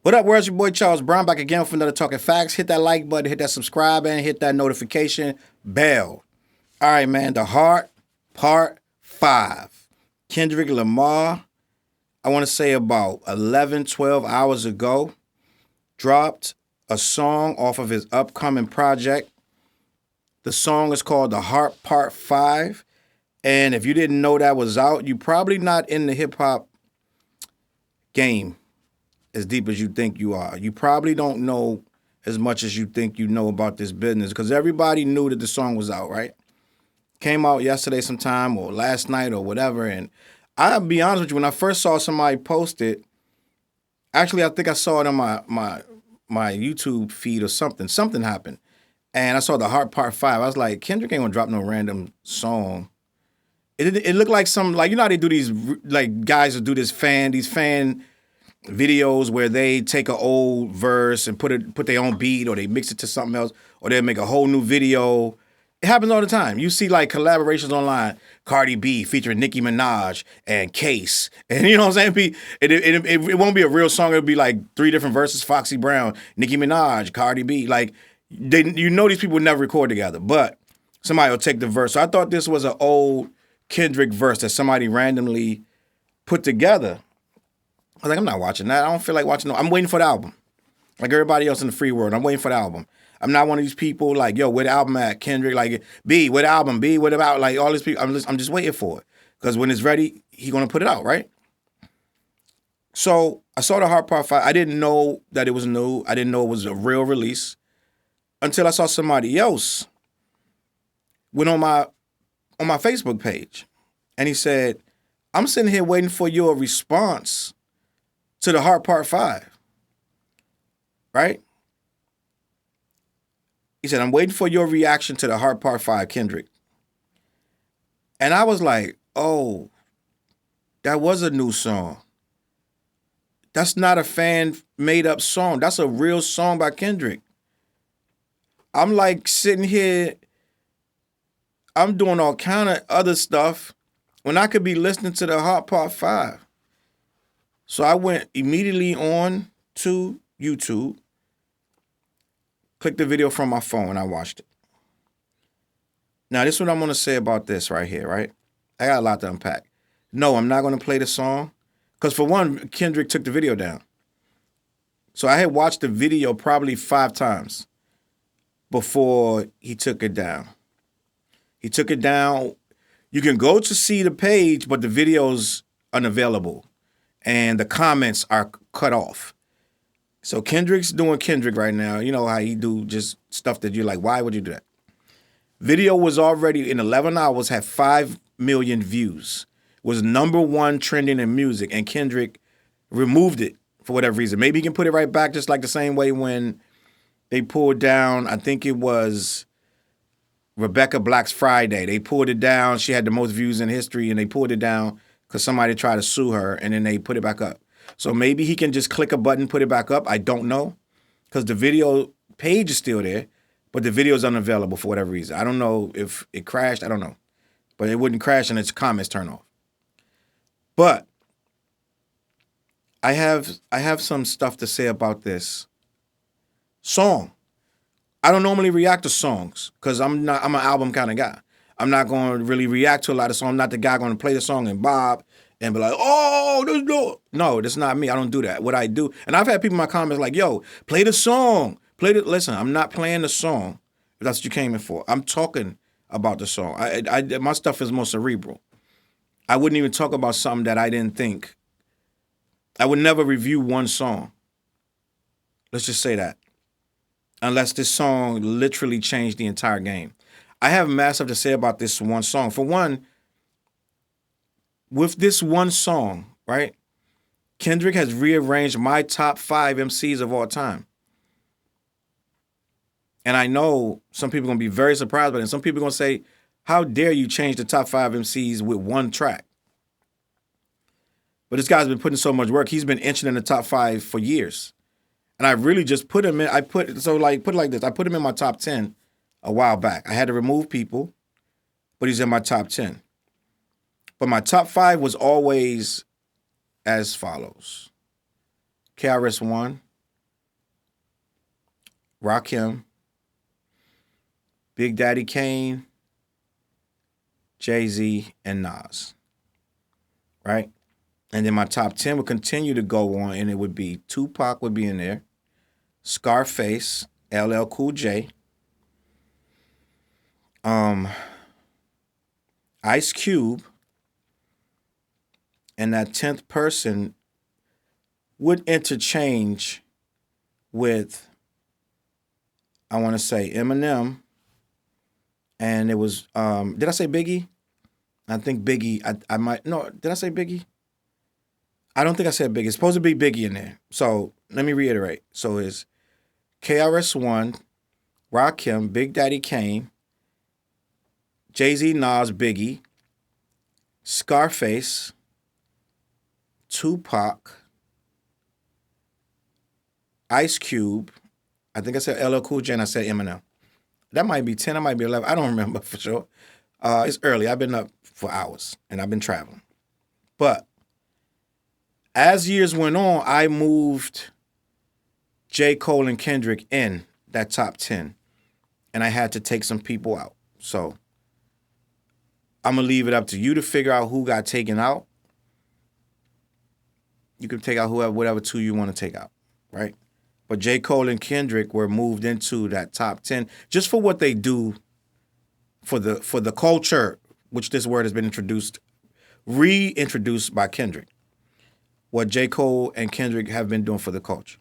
What up, world? It's your boy Charles Brown back again for another Talking Facts. Hit that like button, hit that subscribe, and hit that notification bell. All right, man. The Heart, Part 5. Kendrick Lamar, I want to say about 11, 12 hours ago, dropped a song off of his upcoming project. The song is called The Heart, Part 5. And if you didn't know that was out, you're probably not in the hip-hop game as deep as you think you are. You probably don't know as much as you think you know about this business because everybody knew that the song was out, right? Came out yesterday sometime or last night or whatever. And I'll be honest with you, when I first saw somebody post it, actually I think I saw it on my YouTube feed or something. Something happened. And I saw The Heart Part 5. I was like, Kendrick ain't gonna drop no random song. It looked like some, like, you know how they do these, like, guys who do these fan videos where they take an old verse and put their own beat, or they mix it to something else, or they make a whole new video. It happens all the time. You see like collaborations online, Cardi B featuring Nicki Minaj and Case, and you know what I'm saying? It won't be a real song. It'll be like 3 different verses: Foxy Brown, Nicki Minaj, Cardi B. Like these people would never record together, but somebody will take the verse. So I thought this was an old Kendrick verse that somebody randomly put together. I was like, I'm not watching that. I don't feel like watching. I'm waiting for the album. Like everybody else in the free world, I'm waiting for the album. I'm not one of these people like, yo, where the album at? Kendrick, like, B, where the album? B, what about? Like all these people, I'm just waiting for it. Because when it's ready, he gonna put it out, right? So I saw The Heart Part 5. I didn't know that it was new. I didn't know it was a real release until I saw somebody else went on my Facebook page. And he said, I'm sitting here waiting for your response to The Heart Part 5. Right? He said, I'm waiting for your reaction to The Heart Part 5, Kendrick. And I was like, oh, that was a new song. That's not a fan-made-up song. That's a real song by Kendrick. I'm like sitting here, I'm doing all kind of other stuff when I could be listening to The Heart Part 5. So I went immediately on to YouTube, clicked the video from my phone, and I watched it. Now, this is what I'm going to say about this right here, right? I got a lot to unpack. No, I'm not going to play the song because, for one, Kendrick took the video down. So I had watched the video probably 5 times before he took it down. He took it down. You can go to see the page, but the video's unavailable, and the comments are cut off. So Kendrick's doing Kendrick right now. You know how he do just stuff that you're like, why would you do that? Video was already in 11 hours, had 5 million views, was #1 trending in music, and Kendrick removed it for whatever reason. Maybe he can put it right back just like the same way when they pulled down, I think it was Rebecca Black's Friday. They pulled it down. She had the most views in history, and they pulled it down because somebody tried to sue her, and then they put it back up. So maybe he can just click a button, put it back up. I don't know, because the video page is still there, but the video is unavailable for whatever reason. I don't know if it crashed. I don't know. But it wouldn't crash and its comments turn off. But I have some stuff to say about this song. I don't normally react to songs because I'm an album kind of guy. I'm not going to really react to a lot of songs. I'm not the guy going to play the song and bob and be like, oh, this no. No, that's not me. I don't do that. What I do, and I've had people in my comments like, yo, play the song. Listen, I'm not playing the song if that's what you came in for. I'm talking about the song. My stuff is more cerebral. I wouldn't even talk about something that I didn't think. I would never review one song. Let's just say that. Unless this song literally changed the entire game. I have massive to say about this one song. For one, with this one song, right, Kendrick has rearranged my top 5 MCs of all time. And I know some people are going to be very surprised by it. And some people are going to say, how dare you change the top 5 MCs with one track? But this guy's been putting so much work. He's been inching in the top 5 for years. And I really just put him in. Put it like this. I put him in my top 10 a while back. I had to remove people, but he's in my top 10. But my top 5 was always as follows. KRS-One, Rakim, Big Daddy Kane, Jay-Z, and Nas, right? And then my top 10 would continue to go on, and it would be Tupac would be in there, Scarface, LL Cool J, um, Ice Cube, and that 10th person would interchange with, I want to say, Eminem, and it was, did I say Biggie? I think Biggie, I might, no, did I say Biggie? I don't think I said Biggie. It's supposed to be Biggie in there. So let me reiterate. So it's KRS-One, Rakim, Big Daddy Kane, Jay-Z, Nas, Biggie, Scarface, Tupac, Ice Cube. I think I said LL Cool J and I said Eminem. That might be 10, that might be 11. I don't remember for sure. It's early. I've been up for hours and I've been traveling. But as years went on, I moved J. Cole and Kendrick in that top 10. And I had to take some people out. So I'm going to leave it up to you to figure out who got taken out. You can take out whatever two you want to take out, right? But J. Cole and Kendrick were moved into that top 10 just for what they do for the culture, which this word has been reintroduced by Kendrick. What J. Cole and Kendrick have been doing for the culture.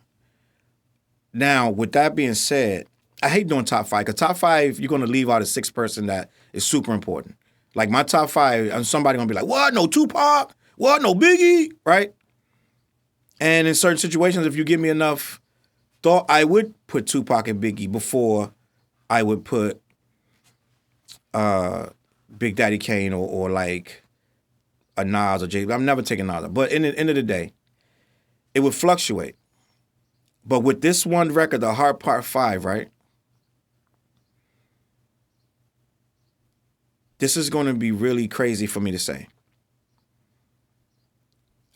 Now, with that being said, I hate doing top five, because top five, you're going to leave out a sixth person that is super important. Like my top five, and somebody going to be like, what? No Tupac? What? No Biggie? Right? And in certain situations, if you give me enough thought, I would put Tupac and Biggie before I would put Big Daddy Kane or like a Nas or Jay. I'm never taking Nas. But in the end of the day, it would fluctuate. But with this one record, the Hard Part 5, right? This is going to be really crazy for me to say.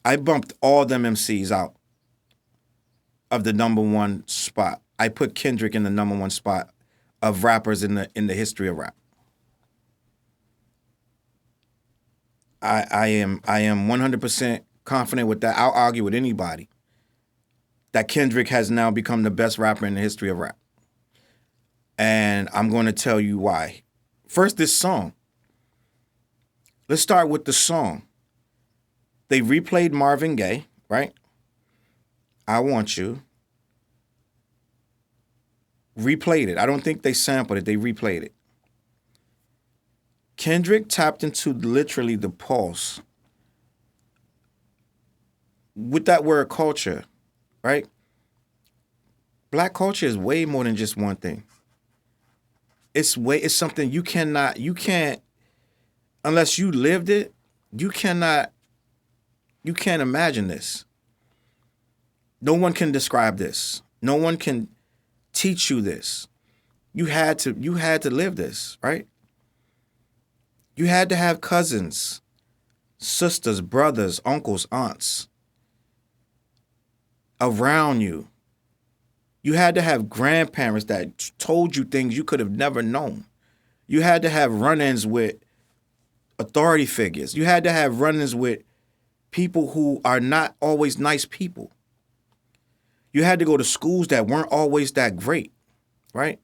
I bumped all them MCs out of the number one spot. I put Kendrick in the number one spot of rappers in the history of rap. I am 100% confident with that. I'll argue with anybody that Kendrick has now become the best rapper in the history of rap. And I'm going to tell you why. First, this song. Let's start with the song. They replayed Marvin Gaye, right? I Want You. Replayed it. I don't think they sampled it. They replayed it. Kendrick tapped into literally the pulse with that word culture, right? Black culture is way more than just one thing. It's something you can't, unless you lived it, you can't imagine this. No one can describe this. No one can teach you this. You had to live this, right? You had to have cousins, sisters, brothers, uncles, aunts around you. You had to have grandparents that told you things you could have never known. You had to have run-ins with authority figures. You had to have run-ins with people who are not always nice people. You had to go to schools that weren't always that great, right?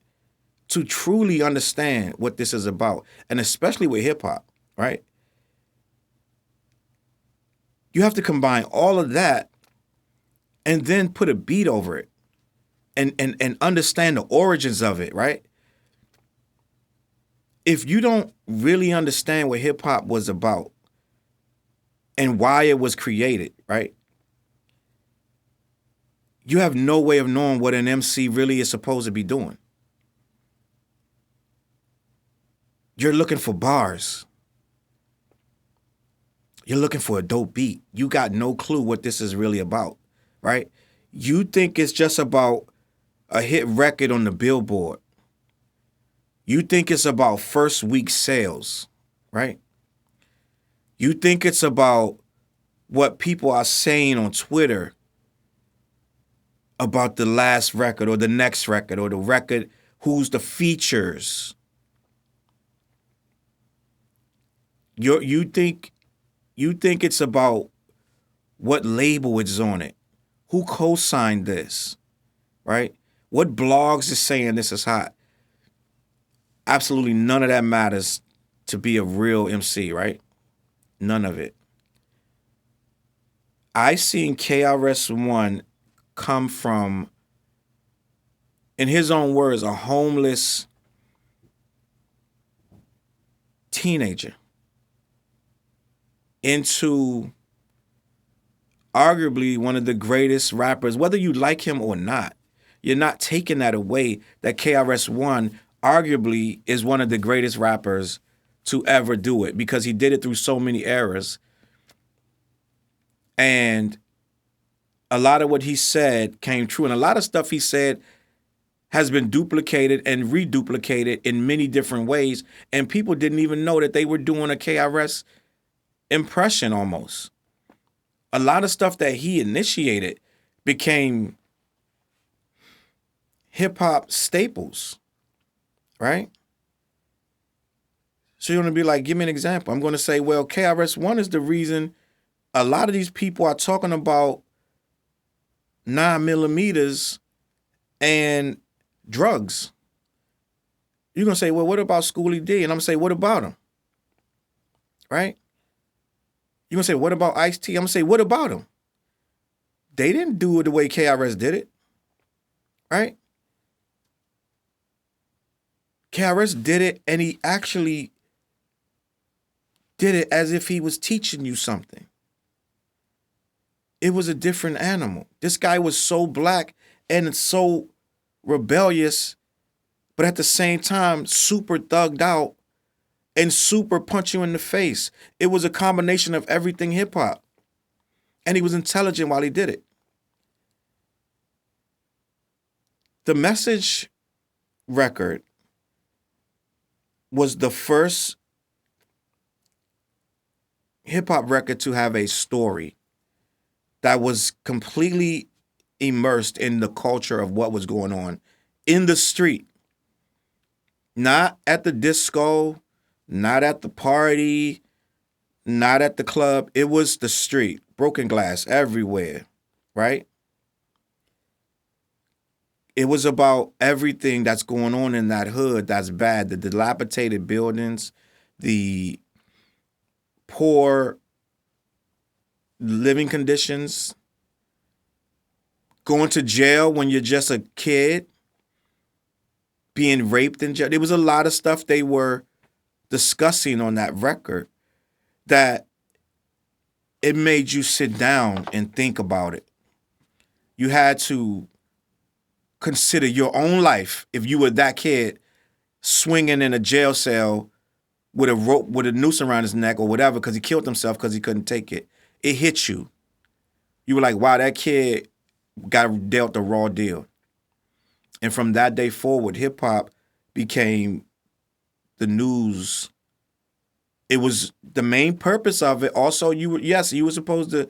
To truly understand what this is about, and especially with hip-hop, right? You have to combine all of that and then put a beat over it and understand the origins of it, right? If you don't really understand what hip-hop was about and why it was created, right? You have no way of knowing what an MC really is supposed to be doing. You're looking for bars. You're looking for a dope beat. You got no clue what this is really about, right? You think it's just about a hit record on the Billboard. You think it's about first week sales, right? You think it's about what people are saying on Twitter about the last record or the next record or the record, who's the features. You think it's about what label it's on it, who co-signed this, right? What blogs is saying this is hot? Absolutely none of that matters to be a real MC, right? None of it. I seen KRS-One come from, in his own words, a homeless teenager into arguably one of the greatest rappers, whether you like him or not. You're not taking that away that KRS-One arguably is one of the greatest rappers to ever do it because he did it through so many eras. And a lot of what he said came true. And a lot of stuff he said has been duplicated and reduplicated in many different ways. And people didn't even know that they were doing a KRS impression almost. A lot of stuff that he initiated became hip hop staples, right? So you're going to be like, give me an example. I'm going to say, well, KRS-One is the reason a lot of these people are talking about 9mm and drugs. You're going to say, well, what about Schoolie D? And I'm going to say, what about him? Right? You're going to say, what about Ice-T? I'm going to say, what about him? They didn't do it the way KRS did it. Right? KRS did it, and he actually did it as if he was teaching you something. It was a different animal. This guy was so black and so rebellious, but at the same time, super thugged out and super punch you in the face. It was a combination of everything hip hop. And he was intelligent while he did it. The Message record was the first hip hop record to have a story that was completely immersed in the culture of what was going on in the street. Not at the disco, not at the party, not at the club. It was the street. Broken glass everywhere, right? It was about everything that's going on in that hood that's bad. The dilapidated buildings, the poor living conditions, going to jail when you're just a kid, being raped in jail. There was a lot of stuff they were discussing on that record that it made you sit down and think about it. You had to consider your own life if you were that kid swinging in a jail cell with a rope, with a noose around his neck or whatever because he killed himself because he couldn't take it. It hit you. You were like, wow, that kid got dealt a raw deal. And from that day forward, hip hop became the news. It was the main purpose of it. Also, you were supposed to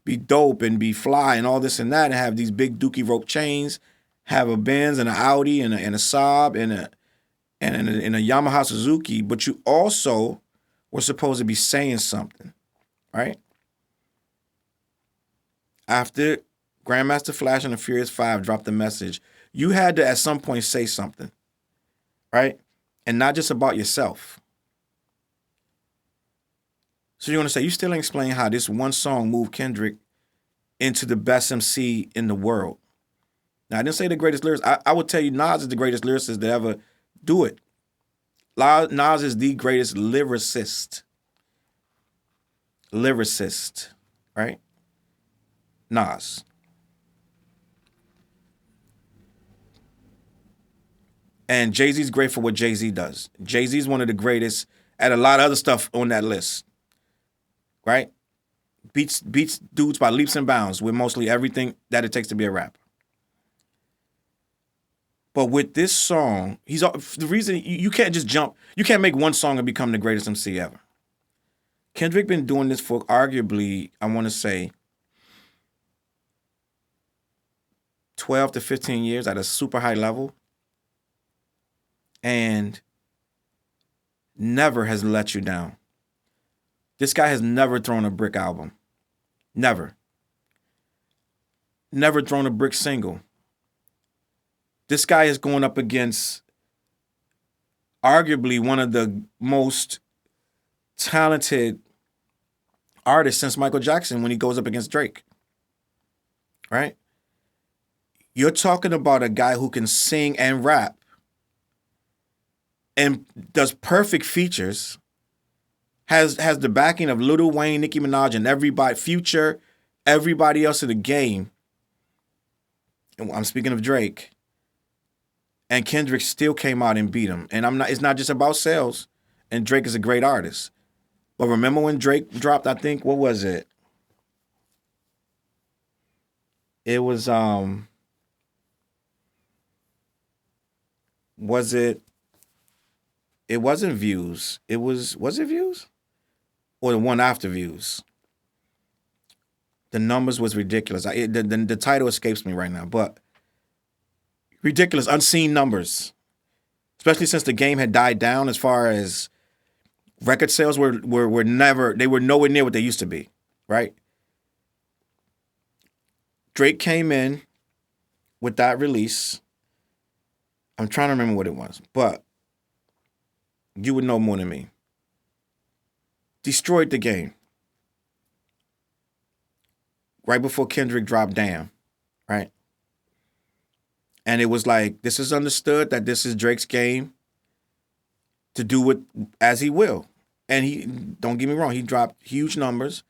be dope and be fly and all this and that and have these big dookie rope chains, have a Benz and an Audi and a Saab and a Yamaha Suzuki, but you also were supposed to be saying something, right? After Grandmaster Flash and the Furious 5 dropped the message, you had to at some point say something, right? And not just about yourself. So you're going to say, you still ain't explain how this one song moved Kendrick into the best MC in the world. Now, I didn't say the greatest lyricist. I would tell you Nas is the greatest lyricist to ever do it. Nas is the greatest lyricist. Lyricist, right? Nas. And Jay-Z's great for what Jay-Z does. Jay-Z's one of the greatest at a lot of other stuff on that list, right? Beats dudes by leaps and bounds with mostly everything that it takes to be a rapper. But with this song, the reason you can't just jump, you can't make one song and become the greatest MC ever. Kendrick been doing this for arguably, I want to say, 12 to 15 years at a super high level and never has let you down. This guy has never thrown a brick album. Never. Never thrown a brick single. This guy is going up against arguably one of the most talented artists since Michael Jackson when he goes up against Drake. Right? You're talking about a guy who can sing and rap and does perfect features, has the backing of Lil Wayne, Nicki Minaj, and everybody, Future, everybody else in the game. And I'm speaking of Drake. And Kendrick still came out and beat him. And it's not just about sales. And Drake is a great artist. But remember when Drake dropped, I think, what was it? It was it wasn't Views. Was it Views? Or the one after Views? The numbers was ridiculous. The title escapes me right now, but ridiculous, unseen numbers. Especially since the game had died down as far as record sales were nowhere near what they used to be, right? Drake came in with that release. I'm trying to remember what it was, but you would know more than me. Destroyed the game. Right before Kendrick dropped Damn, right? And it was like, this is understood that this is Drake's game to do it as he will. And he, don't get me wrong, he dropped huge numbers.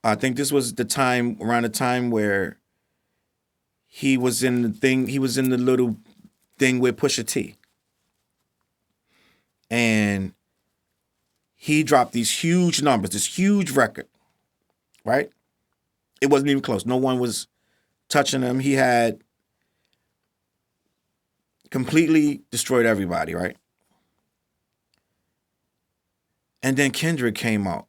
I think this was around the time where he was in the little thing with Pusha T. And he dropped these huge numbers, this huge record, right? It wasn't even close. No one was touching him. He had completely destroyed everybody, right? And then Kendrick came out.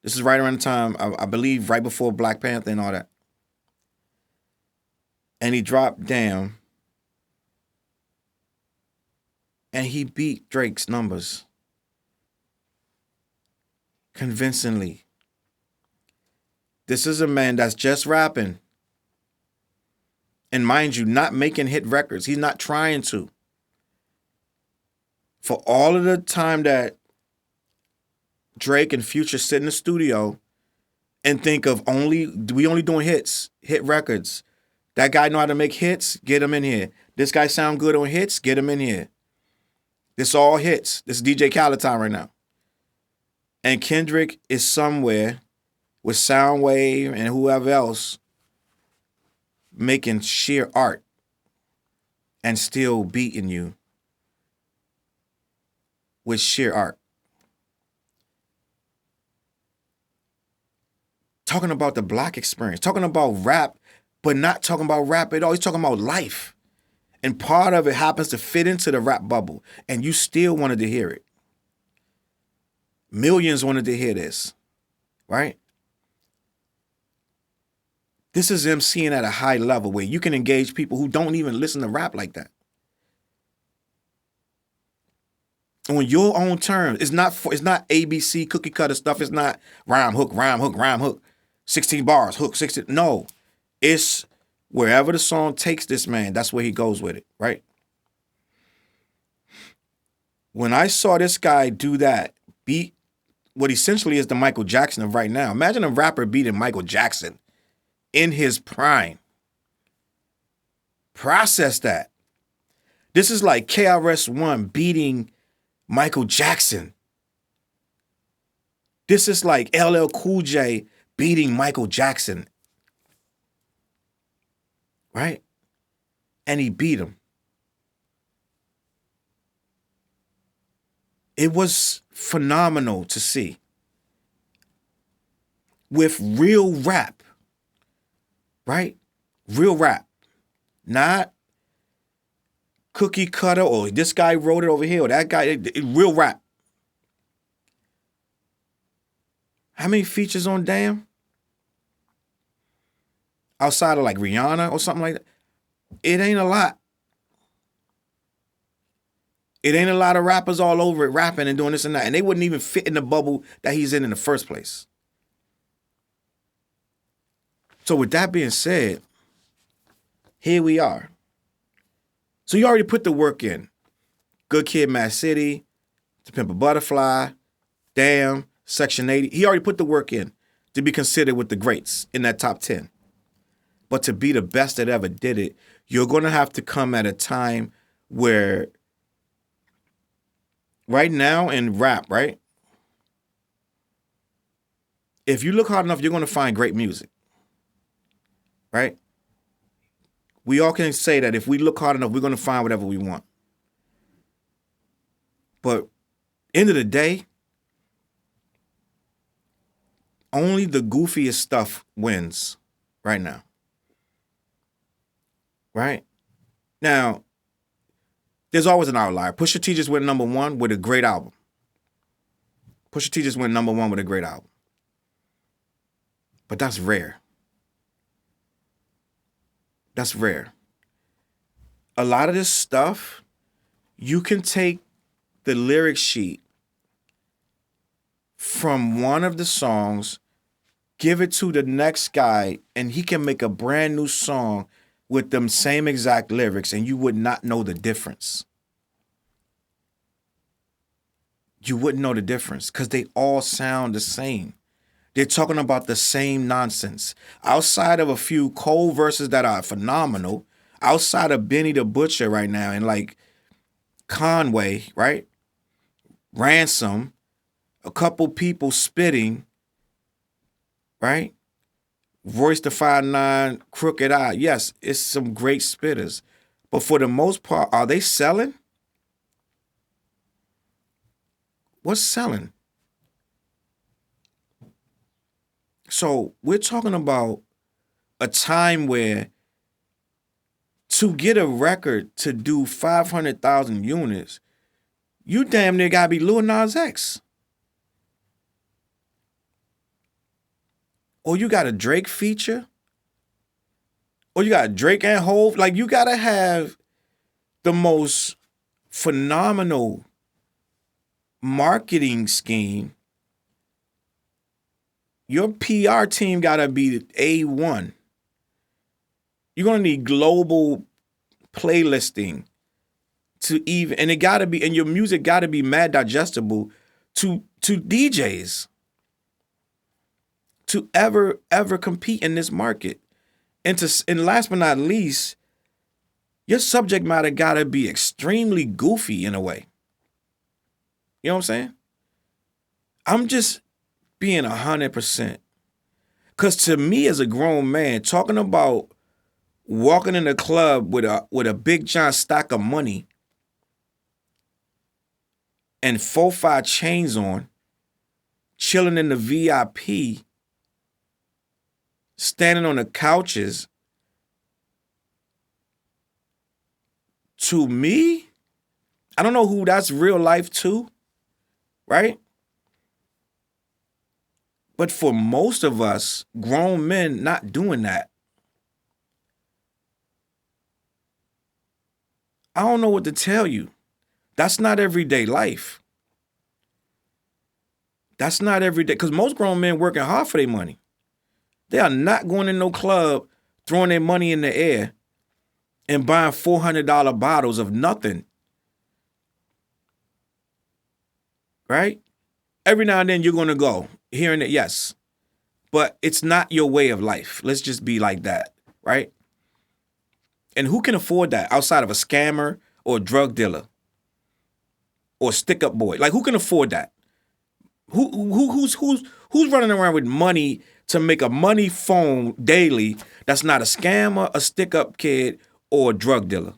This is right around the time, I believe, right before Black Panther and all that. And he dropped Damn. And he beat Drake's numbers convincingly. This is a man that's just rapping. And mind you, not making hit records. He's not trying to. For all of the time that Drake and Future sit in the studio and think of we only doing hits, hit records. That guy know how to make hits, get him in here. This guy sound good on hits, get him in here. This all hits. This is DJ Khaled time right now. And Kendrick is somewhere with Soundwave and whoever else making sheer art and still beating you with sheer art. Talking about the black experience, talking about rap, but not talking about rap at all. He's talking about life. And part of it happens to fit into the rap bubble. And you still wanted to hear it. Millions wanted to hear this, right? This is emceeing at a high level where you can engage people who don't even listen to rap like that. On your own terms. It's not ABC cookie cutter stuff. It's not rhyme, hook, rhyme, hook, rhyme, hook. 16 bars, hook, 16. No. It's wherever the song takes this man, that's where he goes with it, right? When I saw this guy do that, beat what essentially is the Michael Jackson of right now. Imagine a rapper beating Michael Jackson in his prime. Process that. This is like KRS-One beating Michael Jackson. This is like LL Cool J beating Michael Jackson. Right? And he beat him. It was phenomenal to see. With real rap. Right? Real rap. Not cookie cutter or this guy wrote it over here or that guy. Real rap. How many features on Damn? Outside of like Rihanna or something like that. It ain't a lot. It ain't a lot of rappers all over it rapping and doing this and that. And they wouldn't even fit in the bubble that he's in the first place. So with that being said, here we are. So you already put the work in. Good Kid, Mad City, To Pimp a Butterfly, Damn, Section 80. He already put the work in to be considered with the greats in that top 10. But to be the best that ever did it, you're going to have to come at a time where right now in rap, right? If you look hard enough, you're going to find great music, right? We all can say that if we look hard enough, we're going to find whatever we want. But end of the day, only the goofiest stuff wins right now. Right? Now, there's always an outlier. Pusha T just went number one with a great album. Pusha T just went number one with a great album. But that's rare. That's rare. A lot of this stuff, you can take the lyric sheet from one of the songs, give it to the next guy, and he can make a brand new song with them same exact lyrics, and you would not know the difference. You wouldn't know the difference because they all sound the same. They're talking about the same nonsense. Outside of a few Cole verses that are phenomenal, outside of Benny the Butcher right now, and like Conway, right? Ransom, a couple people spitting, right? Royce the 5'9", Crooked Eye. Yes, it's some great spitters. But for the most part, are they selling? What's selling? So we're talking about a time where to get a record to do 500,000 units, you damn near gotta be Lil Nas X. Or you got a Drake feature. Or you got Drake and Hove. Like, you gotta have the most phenomenal marketing scheme. Your PR team gotta be A1. You're gonna need global playlisting to even, and it gotta be, and your music gotta be mad digestible to DJs to ever compete in this market. And last but not least, your subject matter gotta be extremely goofy in a way. You know what I'm saying? I'm just being 100%. Cause to me as a grown man, talking about walking in a club with a big giant stack of money and 4-5 chains on, chilling in the VIP, standing on the couches, to me, I don't know who that's real life to, right? But for most of us, grown men not doing that, I don't know what to tell you. That's not everyday life. That's not everyday, because most grown men working hard for their money. They are not going in no club, throwing their money in the air and buying $400 bottles of nothing. Right? Every now and then you're going to go, hearing it, yes. But it's not your way of life. Let's just be like that, right? And who can afford that outside of a scammer or a drug dealer or a stick-up boy? Like, who can afford that? Who's running around with money to make a money phone daily that's not a scammer, a stick-up kid, or a drug dealer?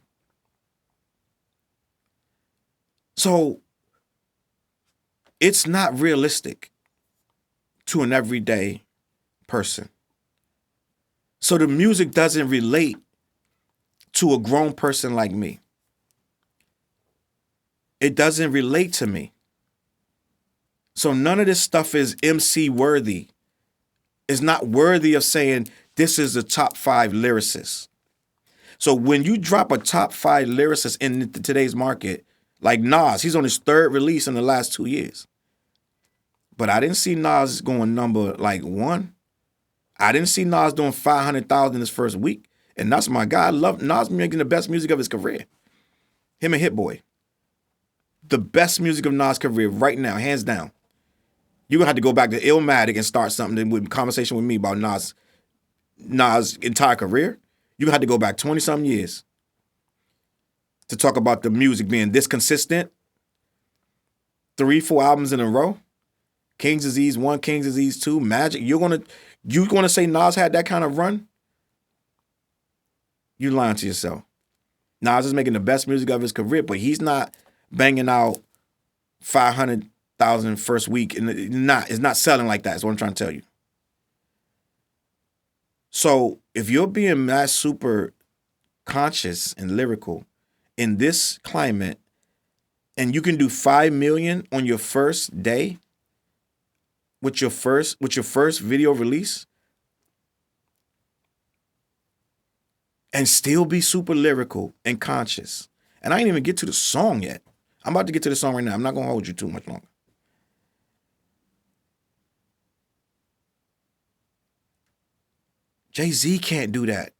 So it's not realistic to an everyday person. So the music doesn't relate to a grown person like me. It doesn't relate to me. So none of this stuff is MC worthy. It's not worthy of saying this is the top 5 lyricists. So when you drop a top 5 lyricist in today's market, like Nas, he's on his 3rd release in the last 2 years. But I didn't see Nas going number like 1. I didn't see Nas doing 500,000 in his first week. And that's my guy. I love Nas making the best music of his career. Him and Hit Boy. The best music of Nas' career right now, hands down. You're going to have to go back to Illmatic and start something with conversation with me about Nas' entire career. You're going to have to go back 20-something years to talk about the music being this consistent. 3-4 albums in a row. King's Disease 1, King's Disease 2, Magic. You're gonna say Nas had that kind of run? You lying to yourself. Nas is making the best music of his career, but he's not banging out 500,000 first week, and it's not selling like that. That's what I'm trying to tell you. So if you're being that super conscious and lyrical in this climate, and you can do 5 million on your first day with your first video release, and still be super lyrical and conscious. And I ain't even get to the song yet. I'm about to get to the song right now. I'm not gonna hold you too much longer. Jay-Z can't do that.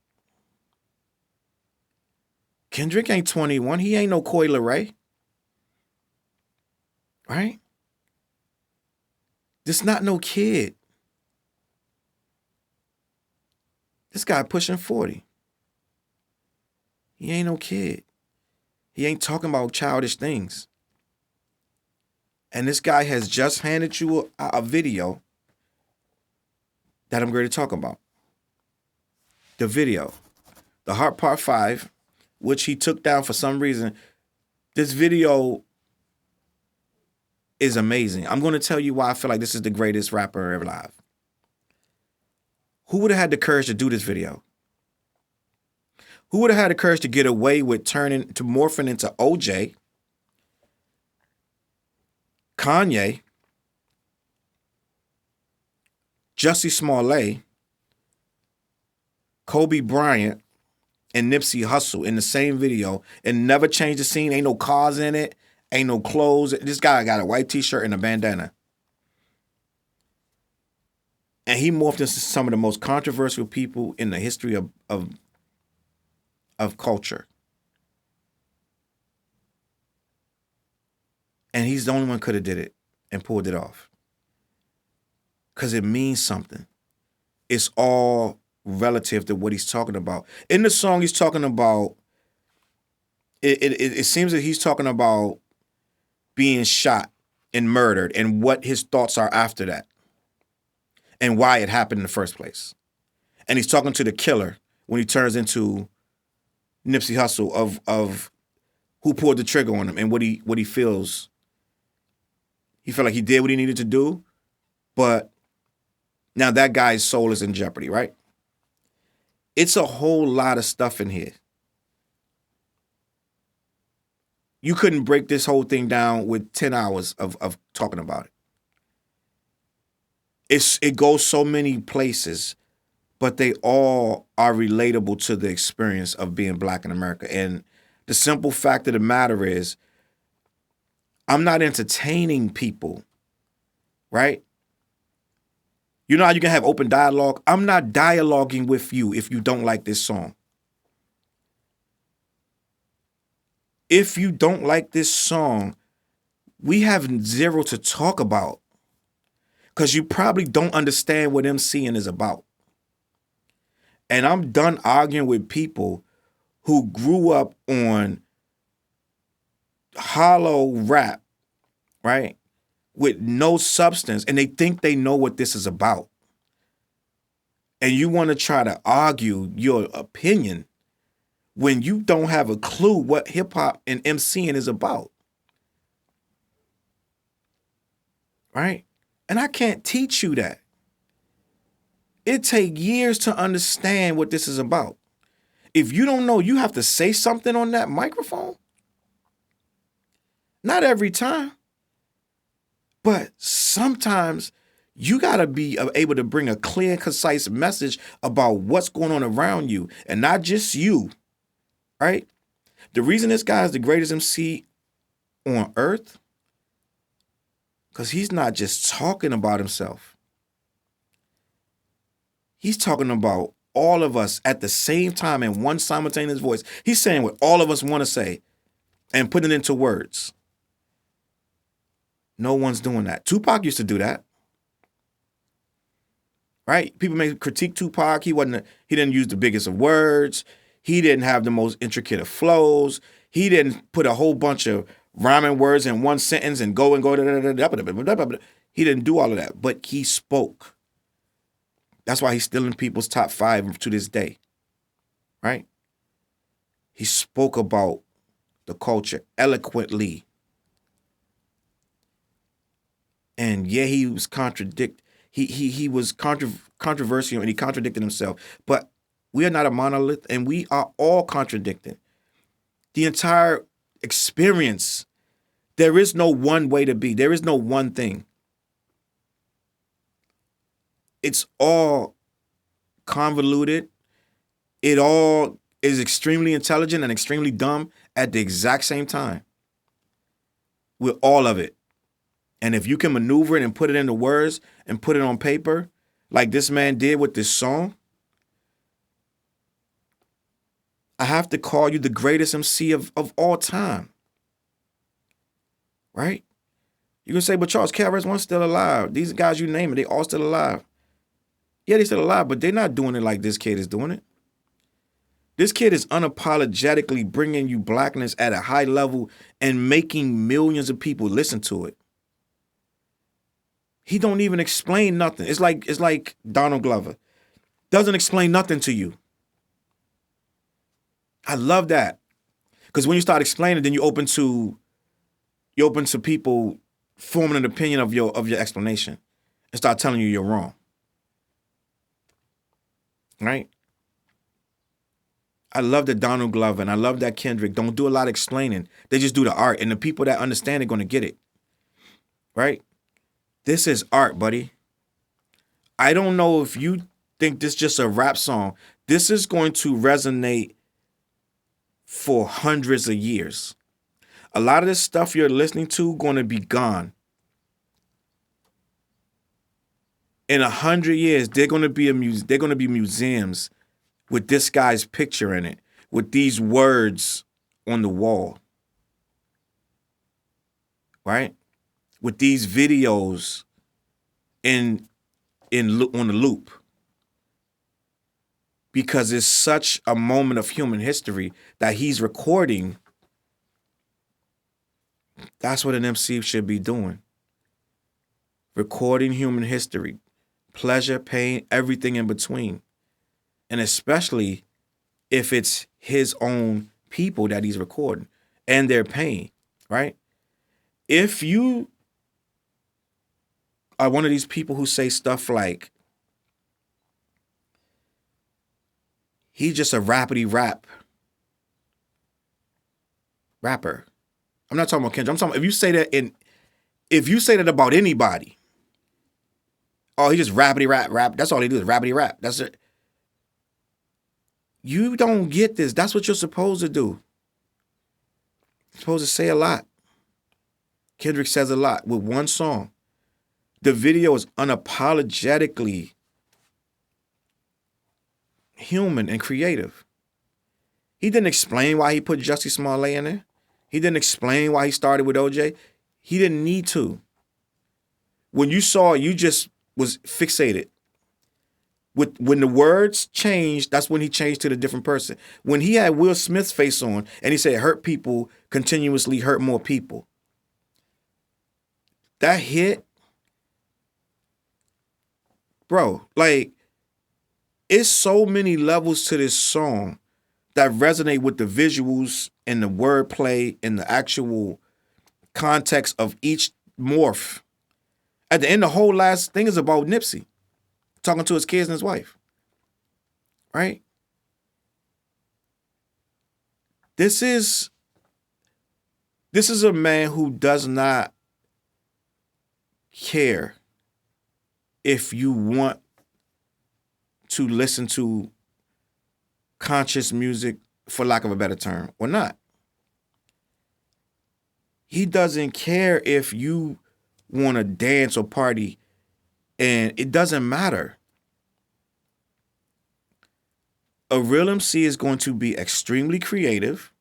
Kendrick ain't 21. He ain't no Coi Leray. Right? This not no kid. This guy pushing 40. He ain't no kid. He ain't talking about childish things. And this guy has just handed you a video that I'm going to talk about. The video. The Heart Part 5, which he took down for some reason. This video is amazing. I'm going to tell you why I feel like this is the greatest rapper ever alive. Who would have had the courage to do this video? Who would have had the courage to get away with morphing into OJ, Kanye, Jussie Smollett, Kobe Bryant, and Nipsey Hussle in the same video and never change the scene? Ain't no cars in it. Ain't no clothes. This guy got a white t-shirt and a bandana. And he morphed into some of the most controversial people in the history of culture. And he's the only one could have did it and pulled it off. Because it means something. It's all relative to what he's talking about. In the song, he's talking about, it seems that he's talking about being shot and murdered and what his thoughts are after that and why it happened in the first place. And he's talking to the killer when he turns into Nipsey Hussle of who pulled the trigger on him and what he feels. He felt like he did what he needed to do, but now that guy's soul is in jeopardy, right? It's a whole lot of stuff in here. You couldn't break this whole thing down with 10 hours of talking about it. It goes so many places, but they all are relatable to the experience of being Black in America. And the simple fact of the matter is, I'm not entertaining people, right? You know how you can have open dialogue? I'm not dialoguing with you if you don't like this song. If you don't like this song, we have zero to talk about because you probably don't understand what emceeing is about. And I'm done arguing with people who grew up on hollow rap, right, with no substance, and they think they know what this is about. And you want to try to argue your opinion when you don't have a clue what hip-hop and emceeing is about. Right? And I can't teach you that. It takes years to understand what this is about. If you don't know, you have to say something on that microphone. Not every time. But sometimes you got to be able to bring a clear and concise message about what's going on around you. And not just you, right? The reason this guy is the greatest MC on earth, because he's not just talking about himself. He's talking about all of us at the same time in one simultaneous voice. He's saying what all of us want to say and putting it into words. No one's doing that. Tupac used to do that. Right? People may critique Tupac. He didn't use the biggest of words. He didn't have the most intricate of flows. He didn't put a whole bunch of rhyming words in one sentence and go. He didn't do all of that, but he spoke. That's why he's still in people's top 5 to this day. Right? He spoke about the culture eloquently. And yeah, he was he was controversial and he contradicted himself. But we are not a monolith and we are all contradicted. The entire experience, there is no one way to be. There is no one thing. It's all convoluted. It all is extremely intelligent and extremely dumb at the exact same time. With all of it. And if you can maneuver it and put it into words and put it on paper, like this man did with this song, I have to call you the greatest MC of all time. Right? You can say, but Charles KRS-One's still alive. These guys you name it, they all still alive. Yeah, they still alive, but they're not doing it like this kid is doing it. This kid is unapologetically bringing you blackness at a high level and making millions of people listen to it. He don't even explain nothing. It's like Donald Glover. Doesn't explain nothing to you. I love that. Because when you start explaining, then you open to people forming an opinion of your explanation and start telling you you're wrong. Right? I love that Donald Glover and I love that Kendrick don't do a lot of explaining. They just do the art. And the people that understand are going to get it. Right? This is art, buddy. I don't know if you think this is just a rap song. This is going to resonate for hundreds of years. A lot of this stuff you're listening to going to be gone. In 100 years, they're going to be museums with this guy's picture in it, with these words on the wall. Right? With these videos on the loop. Because it's such a moment of human history that he's recording. That's what an MC should be doing. Recording human history. Pleasure, pain, everything in between. And especially if it's his own people that he's recording and their pain, right? If you are one of these people who say stuff like, he's just a rappity rapper. I'm not talking about Kendrick. I'm talking about if you say that about anybody, oh, he just rappity rap. That's all he do is rappity rap. That's it. You don't get this. That's what you're supposed to do. You're supposed to say a lot. Kendrick says a lot with one song. The video is unapologetically human and creative. He didn't explain why he put Jussie Smollett in there. He didn't explain why he started with OJ. He didn't need to. When you saw it, you just was fixated. When the words changed, that's when he changed to the different person. When he had Will Smith's face on and he said, hurt people continuously hurt more people. That hit, bro, like, it's so many levels to this song that resonate with the visuals and the wordplay and the actual context of each morph. At the end, the whole last thing is about Nipsey talking to his kids and his wife. Right? This is a man who does not care if you want to listen to conscious music for lack of a better term, or not. He doesn't care if you want to dance or party, and it doesn't matter. A real MC is going to be extremely creative,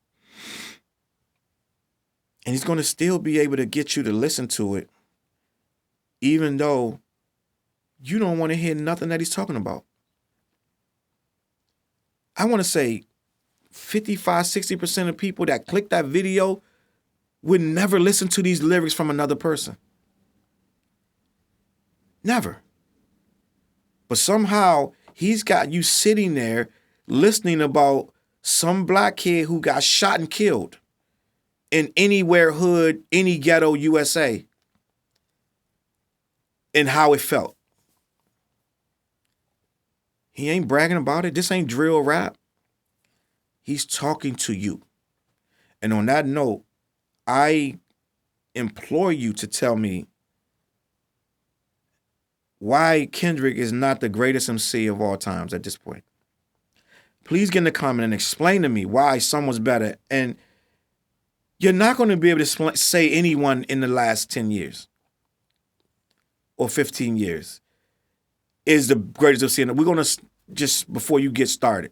and he's going to still be able to get you to listen to it, even though you don't want to hear nothing that he's talking about. I want to say 55, 60% of people that click that video would never listen to these lyrics from another person. Never. But somehow he's got you sitting there listening about some black kid who got shot and killed in anywhere hood, any ghetto, USA, and how it felt. He ain't bragging about it. This ain't drill rap. He's talking to you. And on that note, I implore you to tell me why Kendrick is not the greatest MC of all times at this point. Please get in the comment and explain to me why someone's better. And you're not going to be able to say anyone in the last 10 years or 15 years is the greatest MC. We're going to, just before you get started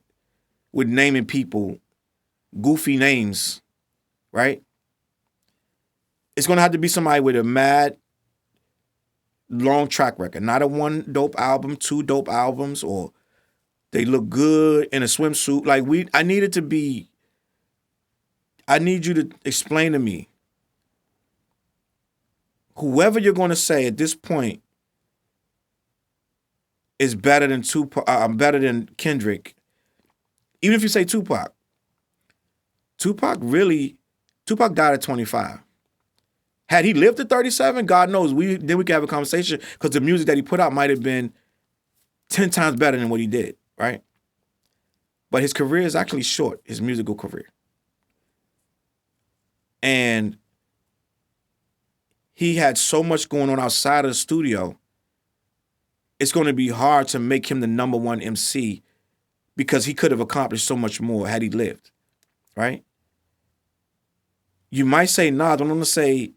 with naming people goofy names, right? It's going to have to be somebody with a mad long track record, not a one dope album, two dope albums, or they look good in a swimsuit. Like I need you to explain to me, whoever you're going to say at this point is better than better than Kendrick. Even if you say Tupac. Tupac died at 25. Had he lived at 37, God knows, then we could have a conversation, because the music that he put out might have been 10 times better than what he did, right? But his career is actually short, his musical career. And he had so much going on outside of the studio, it's going to be hard to make him the number one MC, because he could have accomplished so much more had he lived, right? You might say Nas. I'm going to say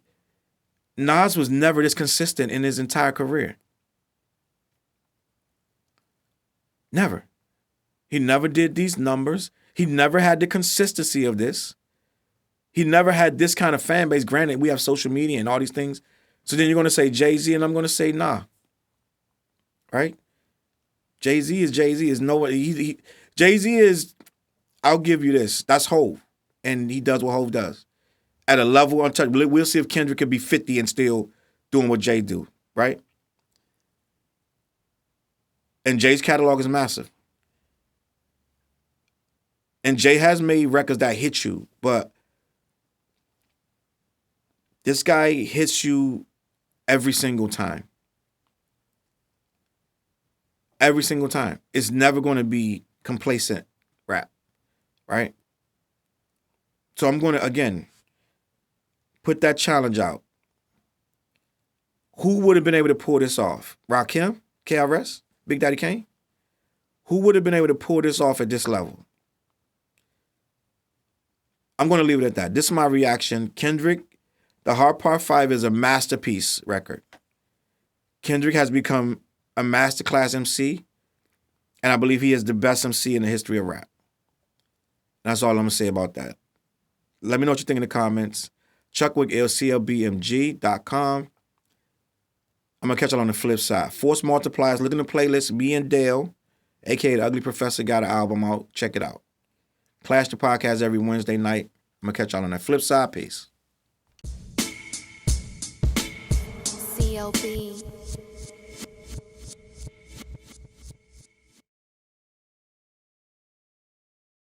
Nas was never this consistent in his entire career. Never. He never did these numbers. He never had the consistency of this. He never had this kind of fan base. Granted, we have social media and all these things. So then you're going to say Jay-Z, and I'm going to say nah. Right? Jay-Z is Jay-Z. Is nobody. Jay-Z is, I'll give you this. That's Hov. And he does what Hov does. At a level untouched. We'll see if Kendrick could be 50 and still doing what Jay do, right? And Jay's catalog is massive. And Jay has made records that hit you, but this guy hits you every single time. Every single time. It's never going to be complacent rap, right? So I'm going to, again, put that challenge out. Who would have been able to pull this off? Rakim? KRS? Big Daddy Kane? Who would have been able to pull this off at this level? I'm going to leave it at that. This is my reaction. Kendrick, The Hard Part 5 is a masterpiece record. Kendrick has become a masterclass MC, and I believe he is the best MC in the history of rap. That's all I'm going to say about that. Let me know what you think in the comments. ChuckwickLCLBMG.com. I'm going to catch y'all on the flip side. Force Multipliers. Look in the playlist. Me and Dale, a.k.a. The Ugly Professor, got an album out. Check it out. Clash the Podcast every Wednesday night. I'm going to catch y'all on that flip side. Peace. CLB.